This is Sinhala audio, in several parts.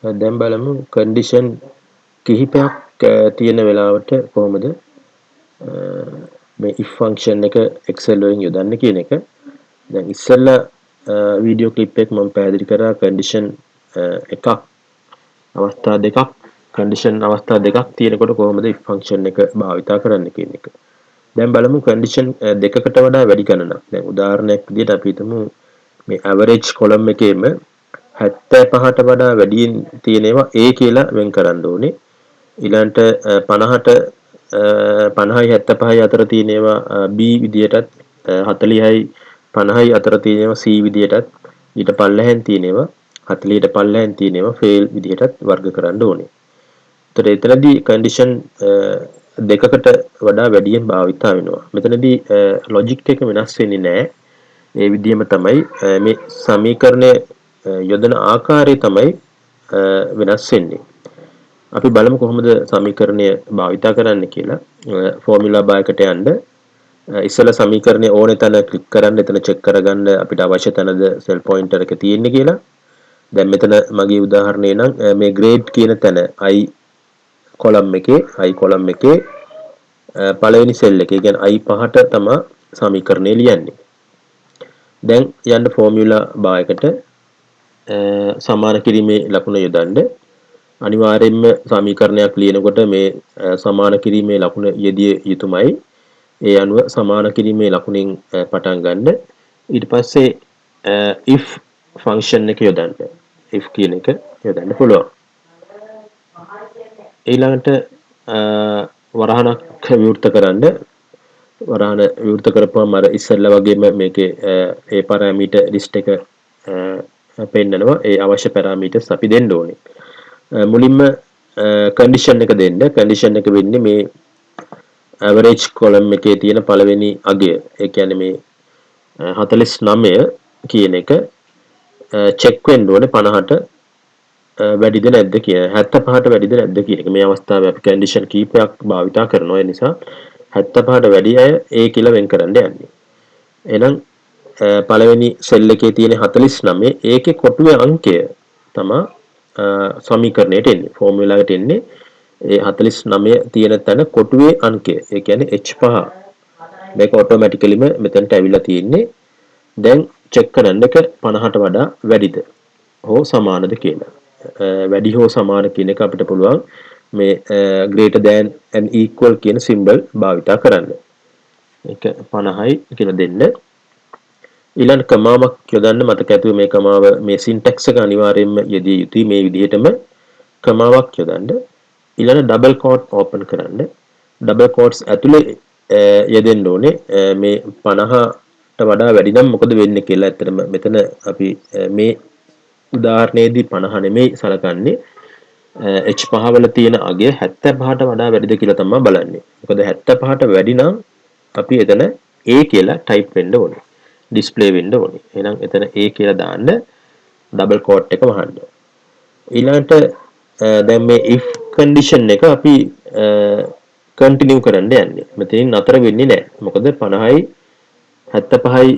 දැන් බලමු කන්ඩිෂන් කිහිපයක් තියෙන වෙලාවට කොහොමද මේ if function එක Excel වලින් යොදන්නේ කියන එක. දැන් ඉස්සෙල්ලා වීඩියෝ ක්ලිප් එක මම පැහැදිලි කරා කන්ඩිෂන් එකක් අවස්ථා දෙකක් කන්ඩිෂන් අවස්ථා දෙකක් තියෙනකොට කොහොමද if function එක භාවිතා කරන්න කියන එක. දැන් බලමු කන්ඩිෂන් දෙකකට වඩා වැඩි ගණනක්. දැන් උදාහරණයක් විදිහට අපි හිතමු මේ average column එකේම 75ට වඩා වැඩියෙන් තියෙනවා A කියලා වෙන් කරන්න ඕනේ. ඊළඟට 50ට 50යි 75යි අතර තියෙනවා B විදියටත් 40යි 50යි අතර තියෙනවා C විදියටත් ඊට පල්ලෙහෙන් තියෙනවා 40ට පල්ලෙහෙන් තියෙනවා fail විදියටත් වර්ග කරන්න ඕනේ. ඒතර එතනදී කන්ඩිෂන් දෙකකට වඩා වැඩියෙන් භාවිතා වෙනවා. මෙතනදී ලොජික් එක වෙනස් වෙන්නේ නැහැ. ඒ විදිහම තමයි මේ සමීකරණය යොදන ආකාරය තමයි වෙනස් වෙන්නේ. අපි බලමු කොහොමද සමීකරණය භාවිතා කරන්න කියලා. ෆෝමියුලා බාර් එකට යන්න ඉස්සෙල්ලා සමීකරණය ඕනේ තැන ක්ලික් කරන්න එතන චෙක් කරගන්න අපිට අවශ්‍ය තැනද සෙල් පොයින්ටර් එක තියෙන්නේ කියලා. දැන් මෙතන මගේ උදාහරණේ නම් මේ grade කියන තැන I කොලම් එකේ පළවෙනි සෙල් එකේ කියන්නේ I 5ට තමයි සමීකරණය ලියන්නේ. දැන් යන්න ෆෝමියුලා බාර් එකට සමාන කිරීමේ ලකුණ යොදන්න. අනිවාර්යයෙන්ම සමීකරණයක් ලියනකොට මේ සමාන කිරීමේ ලකුණ යෙදිය යුතුමයි. ඒ අනුව සමාන කිරීමේ ලකුණෙන් පටන් ගන්න. ඊට පස්සේ if function එක යොදන්න. if කියන එක යොදන්න පුළුවන්. ඊළඟට වරහණක් විවෘත කරන්න. වරහණ විවෘත කරපුවම අර ඉස්සෙල්ලා වගේම මේකේ ඒ පැරාමීටර් ලිස්ට් එක පෙන්නනවා. ඒ අවශ්‍ය පැරාමීටර්ස් අපි දෙන්න ඕනේ. මුලින්ම කන්ඩිෂන් එක දෙන්න. කන්ඩිෂන් එක වෙන්නේ මේ average column එකේ තියෙන පළවෙනි අගය. ඒ කියන්නේ මේ 49 කියන එක චෙක් වෙන්න ඕනේ 50ට වැඩිද නැද්ද කියන 75ට වැඩිද නැද්ද කියන එක. මේ අවස්ථාවේ අපි කන්ඩිෂන් කීපයක් භාවිතා කරනවා. ඒ නිසා 75ට වැඩි අය A කියලා වෙන් කරන්න යන්නේ. එහෙනම් පළවෙනි සෙල් එකේ තියෙන 49 ඒකේ කොටුවේ අංකය තමයි සමීකරණයට එන්නේ. ෆෝමියුලා එකට එන්නේ ඒ 49 තියෙන තැන කොටුවේ අංකය. ඒ කියන්නේ H5. මේක ඔටෝමැටිකලිම මෙතනට ඇවිල්ලා තියෙන්නේ. දැන් චෙක් කරන්න එක 50ට වඩා වැඩිද හෝ සමානද කියලා. වැඩි හෝ සමාන කියන එක අපිට පුළුවන් මේ greater than and equal කියන symbol භාවිතා කරන්න. ඒක 50යි කියලා දෙන්න. ඊළඟ කමාවක් යොදන්න මතක ඇතුව මේ කමාව මේ සින්ටැක්ස් එක අනිවාර්යයෙන්ම යෙදිය යුතුයි මේ විදිහටම කමාවක් යොදන්න. ඊළඟ ඩබල් කෝට් ඕපන් කරන්න. ඩබල් කෝට්ස් ඇතුලේ යෙදෙන්න ඕනේ මේ 50ට වඩා වැඩි නම් මොකද වෙන්නේ කියලා. ඇත්තටම මෙතන අපි මේ උදාහරණයේදී 50 නෙමෙයි සලකන්නේ H5 වල තියෙන අගය 75ට වඩා වැඩිද කියලා තමයි බලන්නේ. මොකද 75ට වැඩි නම් අපි එතන A කියලා ටයිප් වෙන්න ඕනේ. ඩිස්ප්ලේ වෙන්න ඕනේ. එහෙනම් එතන A කියලා දාන්න ඩබල් කෝට් එක වහන්න. ඊළඟට දැන් මේ if condition එක අපි කන්ටිනියු කරන්න යන්නේ. මෙතනින් නතර වෙන්නේ නැහැ. මොකද 50යි 75යි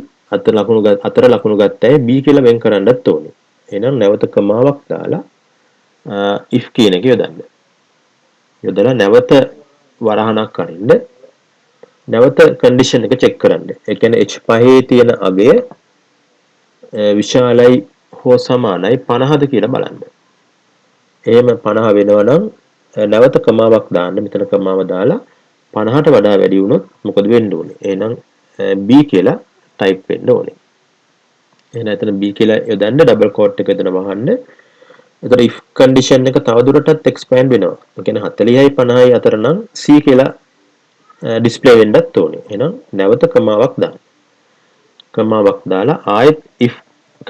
අතර ලකුණු ගත්තයි B කියලා වෙන් කරන්නත් ඕනේ. එහෙනම් නැවත කමාවක් දාලා if කියන එක යොදන්න. යොදලා නැවත වරහණක් අරින්න. නැවත කන්ඩිෂන් එක චෙක් කරන්න. ඒ කියන්නේ H5 තියෙන අගය විශාලයි හෝ සමානයි 50ද කියලා බලන්න. එහෙම 50 වෙනවා නම් නැවත කමාවක් දාන්න. මෙතන කමාව දාලා 50ට වඩා වැඩි වුණොත් මොකද වෙන්න ඕනේ? එහෙනම් B කියලා ටයිප් වෙන්න ඕනේ. එහෙනම් එතන B කියලා යොදන්න ඩබල් කෝට් එක එතන වහන්න. එතකොට if condition එක තවදුරටත් expand වෙනවා. ඒ කියන්නේ 40යි 50යි අතර නම් C කියලා ඩිස්ප්ලේ වෙන්නත් ඕනේ. එහෙනම් නැවත කමාවක් දාන්න. කමාවක් දාලා ආයෙත් if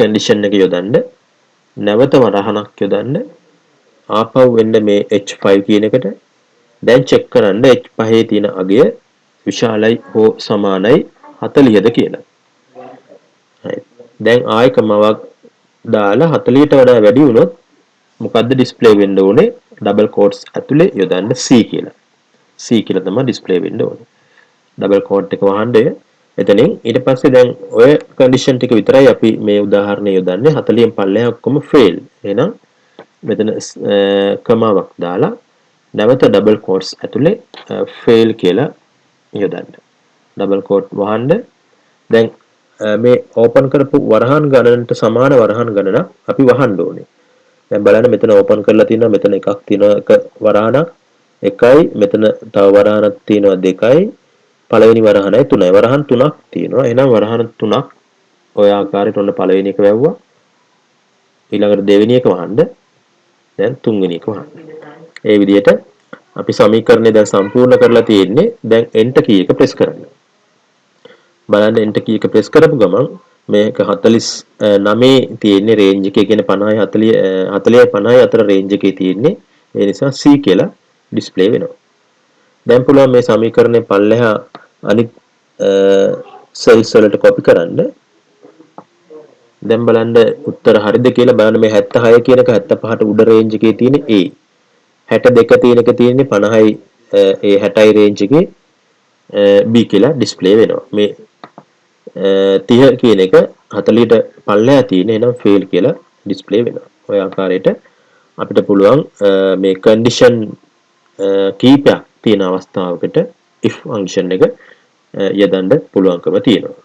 condition එක යොදන්න. නැවත වරහණක් යොදන්න. ආපහු වෙන්න මේ H5 කියන එකට. දැන් චෙක් කරන්න H5 තියෙන අගය විශාලයි හෝ සමානයි 40ද කියලා. හරි. දැන් ආයෙ කමාවක් දාලා 40ට වඩා වැඩි වුණොත් මොකද්ද ඩිස්ප්ලේ වෙන්න ඕනේ? ඩබල් කෝට්ස් ඇතුලේ යොදන්න C කියලා. C කියලා තමයි ඩිස්ප්ලේ වෙන්න ඕනේ. ඩබල් කෝට් එක වහන්න එතනින් ඊට පස්සේ දැන් ඔය කන්ඩිෂන් ටික විතරයි අපි මේ උදාහරණය යොදන්නේ. 40න් පල්ලෙහා ඔක්කොම ෆේල්. එහෙනම් මෙතන කමාවක් දාලා නැවත ඩබල් කෝට්ස් ඇතුලේ ෆේල් කියලා යොදන්න. ඩබල් කෝට් වහන්න. දැන් මේ ඕපන් කරපු වරහන් ගණනට සමාන වරහන් ගණනක් අපි වහන්න ඕනේ. දැන් බලන්න මෙතන ඕපන් කරලා තියෙනවා, මෙතන එකක් තියෙනවා, එක වරහනක් එකයි, මෙතන තව වරහනක් තියෙනවා දෙකයි, පළවෙනි වරහනයි තුනයි, වරහන් තුනක් තියෙනවා. එහෙනම් වරහන් තුනක් ඔය ආකාරයට ඔන්න පළවෙනි එක වැව්වා, ඊළඟට දෙවෙනි එක වහන්න, දැන් තුන්වෙනි එක වහන්න. ඒ විදිහට අපි සමීකරණය දැන් සම්පූර්ණ කරලා තියෙන්නේ. දැන් enter key එක press කරන්න. බලන්න enter key එක press කරපු ගමන් මේක 49 තියෙන්නේ range එකේ, කියන්නේ 50 40 50 අතර range එකේ තියෙන්නේ. ඒ නිසා C කියලා display වෙනවා. දැන් පුළුවන් මේ සමීකරණය පල්ලෙහා අනිත් cells වලට copy කරන්න. දැන් බලන්න උත්තර හරිද කියලා බලන්න. මේ 76 කියන එක 75ට උඩ range එකේ තියෙන්නේ A. 62 තියෙන එක තියෙන්නේ 50යි ඒ 60යි range එකේ B කියලා display වෙනවා. මේ 30 කියන එක 40ට පල්ලෙහා තියෙන, එනම් fail කියලා display වෙනවා. ඔය ආකාරයට අපිට පුළුවන් මේ condition කීපයක් තියෙන අවස්ථාවකට if function එක යොදන්න පුළුවන්කම තියෙනවා.